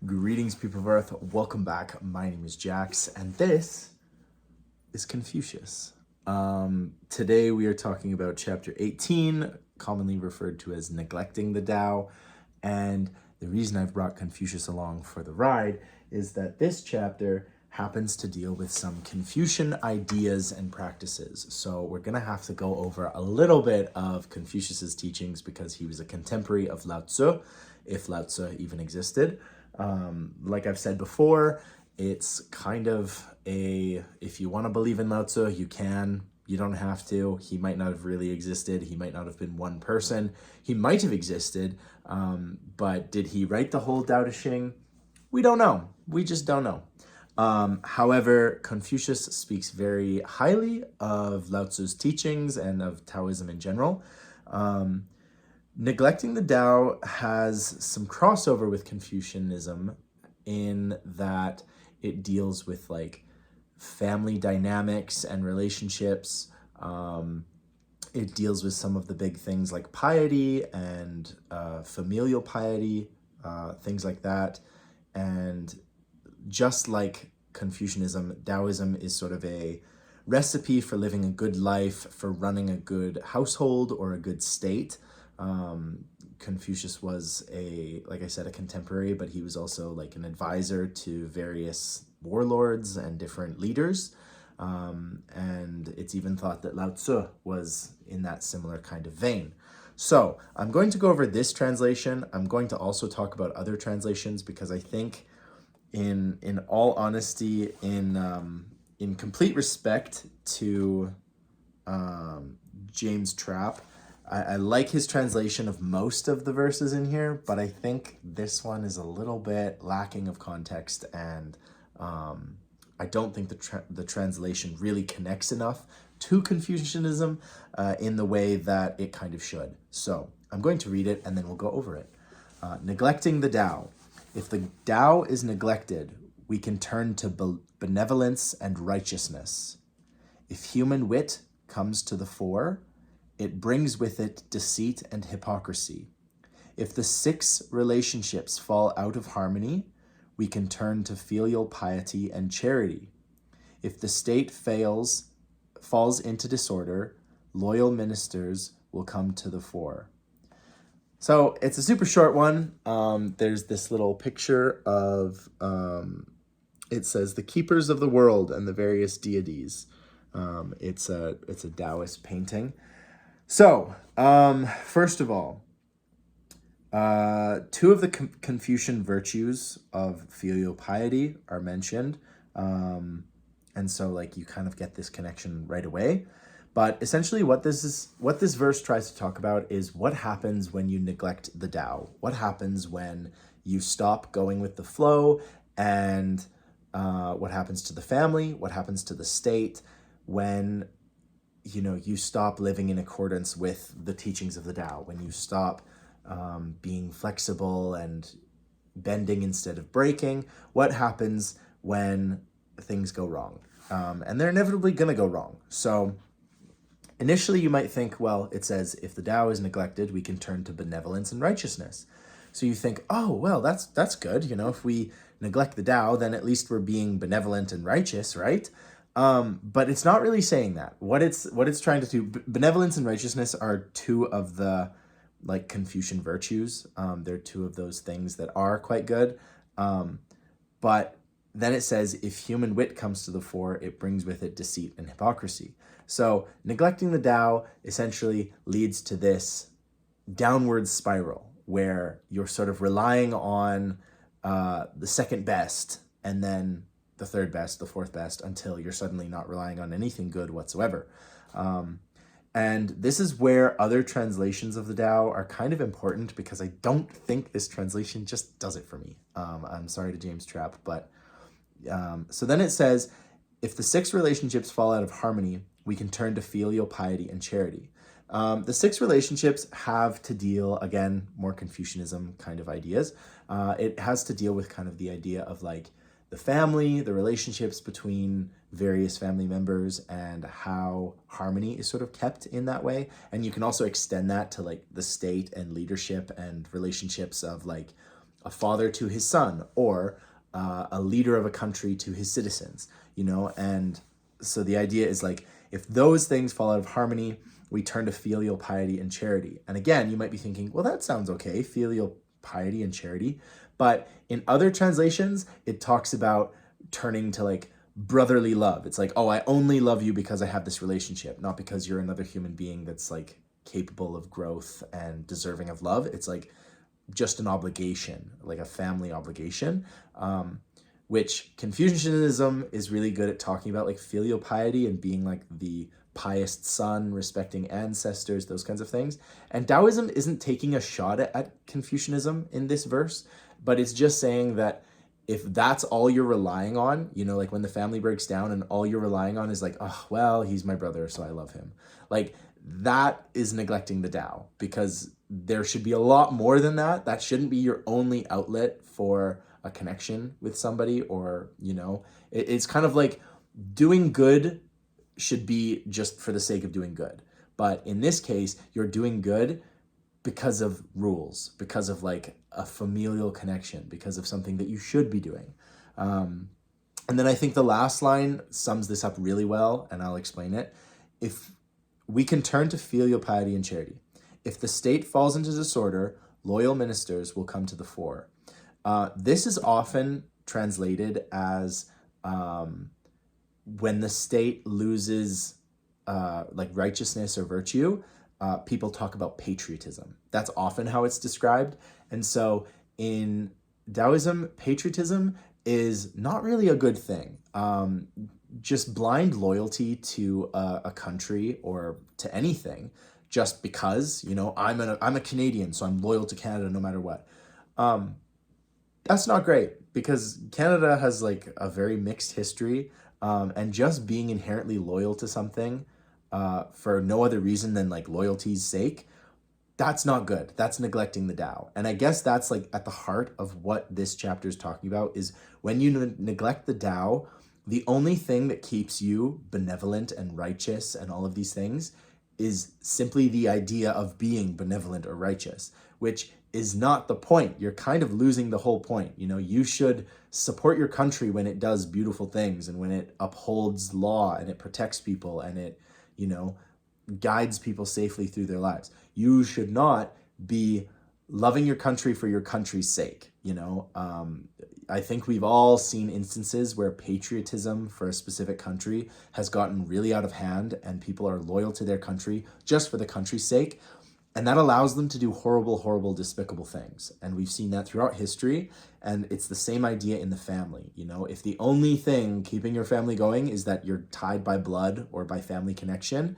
Greetings, people of Earth. Welcome back. My name is Jax, and this is Confucius. Today we are talking about chapter 18, commonly referred to as neglecting the Tao. And the reason I've brought Confucius along for the ride is that this chapter happens to deal with some Confucian ideas and practices. So we're going to have to go over a little bit of Confucius's teachings because he was a contemporary of Lao Tzu, if Lao Tzu even existed. Like I've said before, it's kind of if you want to believe in Lao Tzu, you can. You don't have to. He might not have really existed. He might not have been one person. He might have existed, but did he write the whole Tao Te Ching? We don't know. We just don't know. However, Confucius speaks very highly of Lao Tzu's teachings and of Taoism in general. Neglecting the Tao has some crossover with Confucianism in that it deals with like family dynamics and relationships. It deals with some of the big things like piety and familial piety, things like that. And just like Confucianism, Taoism is sort of a recipe for living a good life, for running a good household or a good state. Confucius was like I said, a contemporary, but he was also like an advisor to various warlords and different leaders. And it's even thought that Lao Tzu was in that similar kind of vein. So I'm going to go over this translation. I'm going to also talk about other translations because I think in all honesty, in complete respect to James Trapp, I like his translation of most of the verses in here, but I think this one is a little bit lacking of context, and I don't think the translation really connects enough to Confucianism in the way that it kind of should. So I'm going to read it, and then we'll go over it. Neglecting the Tao. If the Tao is neglected, we can turn to benevolence and righteousness. If human wit comes to the fore, it brings with it deceit and hypocrisy. If the 6 relationships fall out of harmony, we can turn to filial piety and charity. If the state falls into disorder, loyal ministers will come to the fore. So it's a super short one. There's this little picture of, it says the keepers of the world and the various deities. It's a Taoist painting. So, first of all, 2 of the Confucian virtues of filial piety are mentioned. And so like you kind of get this connection right away. But essentially what this verse tries to talk about is what happens when you neglect the Tao. What happens when you stop going with the flow, and what happens to the family, what happens to the state when you stop living in accordance with the teachings of the Tao, when you stop being flexible and bending instead of breaking. What happens when things go wrong? And they're inevitably going to go wrong. So initially you might think, well, it says if the Tao is neglected, we can turn to benevolence and righteousness. So you think, oh, well, that's good. If we neglect the Tao, then at least we're being benevolent and righteous, right? But it's not really saying that. What it's trying to do, benevolence and righteousness are 2 of the like Confucian virtues. They're 2 of those things that are quite good. But then it says, if human wit comes to the fore, it brings with it deceit and hypocrisy. So neglecting the Tao essentially leads to this downward spiral where you're sort of relying on the second best, and then the third best, the fourth best, until you're suddenly not relying on anything good whatsoever. And this is where other translations of the Tao are kind of important, because I don't think this translation just does it for me. I'm sorry to James Trapp, but so then it says, if the 6 relationships fall out of harmony, we can turn to filial piety and charity. The 6 relationships have to deal, again, more Confucianism kind of ideas. It has to deal with kind of the idea of like the family, the relationships between various family members, and how harmony is sort of kept in that way. And you can also extend that to like the state and leadership and relationships of like a father to his son, or a leader of a country to his citizens, and so the idea is like, if those things fall out of harmony, we turn to filial piety and charity. And again, you might be thinking, well, that sounds okay, filial piety and charity. But in other translations, it talks about turning to like brotherly love. It's like, oh, I only love you because I have this relationship, not because you're another human being that's like capable of growth and deserving of love. It's like just an obligation, like a family obligation, which Confucianism is really good at talking about, like filial piety and being like the pious son, respecting ancestors, those kinds of things. And Taoism isn't taking a shot at Confucianism in this verse, but it's just saying that if that's all you're relying on, like when the family breaks down and all you're relying on is like, oh, well, he's my brother, so I love him. Like, that is neglecting the Tao, because there should be a lot more than that. That shouldn't be your only outlet for a connection with somebody, or, it's kind of like doing good should be just for the sake of doing good. But in this case, you're doing good because of rules, because of like a familial connection, because of something that you should be doing. And then I think the last line sums this up really well, and I'll explain it. If we can turn to filial piety and charity. If the state falls into disorder, loyal ministers will come to the fore. This is often translated as when the state loses like righteousness or virtue, people talk about patriotism. That's often how it's described. And so in Taoism, patriotism is not really a good thing. Just blind loyalty to a country or to anything, just because, I'm a Canadian, so I'm loyal to Canada no matter what. That's not great, because Canada has like a very mixed history, and just being inherently loyal to something for no other reason than like loyalty's sake, that's not good. That's neglecting the Tao. And I guess that's like at the heart of what this chapter is talking about, is when you neglect the Tao, the only thing that keeps you benevolent and righteous and all of these things is simply the idea of being benevolent or righteous, which is not the point. You're kind of losing the whole point. You should support your country when it does beautiful things, and when it upholds law and it protects people and it, guides people safely through their lives. You should not be loving your country for your country's sake. I think we've all seen instances where patriotism for a specific country has gotten really out of hand, and people are loyal to their country just for the country's sake. And that allows them to do horrible, horrible, despicable things. And we've seen that throughout history. And it's the same idea in the family. If the only thing keeping your family going is that you're tied by blood or by family connection,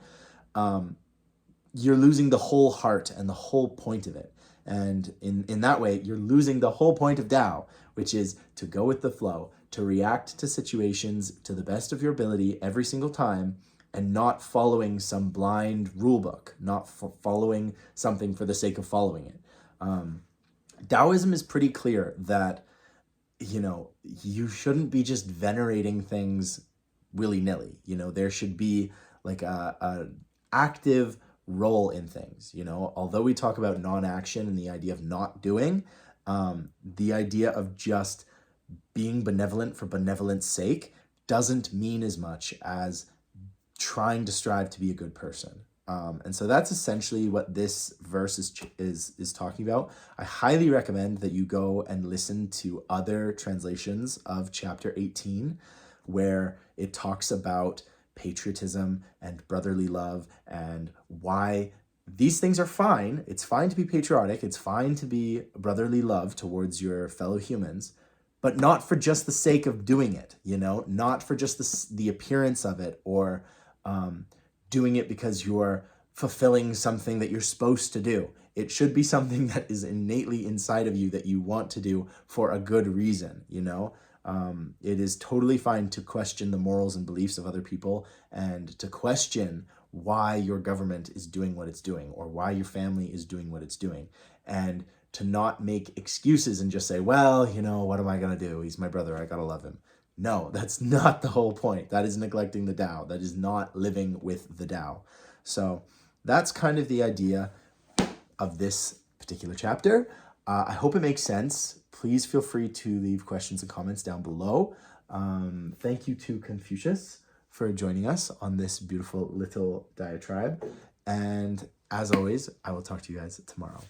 you're losing the whole heart and the whole point of it. And in that way, you're losing the whole point of Tao, which is to go with the flow, to react to situations to the best of your ability every single time, and not following some blind rule book, not following something for the sake of following it. Taoism is pretty clear that, you shouldn't be just venerating things willy-nilly. There should be like a active role in things. Although we talk about non-action and the idea of not doing, the idea of just being benevolent for benevolence sake doesn't mean as much as trying to strive to be a good person. And so that's essentially what this verse is talking about. I highly recommend that you go and listen to other translations of chapter 18, where it talks about patriotism and brotherly love and why these things are fine. It's fine to be patriotic. It's fine to be brotherly love towards your fellow humans, but not for just the sake of doing it, not for just the appearance of it, or doing it because you're fulfilling something that you're supposed to do. It should be something that is innately inside of you that you want to do for a good reason, It is totally fine to question the morals and beliefs of other people, and to question why your government is doing what it's doing, or why your family is doing what it's doing, and to not make excuses and just say, well, what am I going to do? He's my brother. I got to love him. No, that's not the whole point. That is neglecting the Tao. That is not living with the Tao. So that's kind of the idea of this particular chapter. I hope it makes sense. please feel free to leave questions and comments down below. Thank you to Confucius for joining us on this beautiful little diatribe. And as always, I will talk to you guys tomorrow.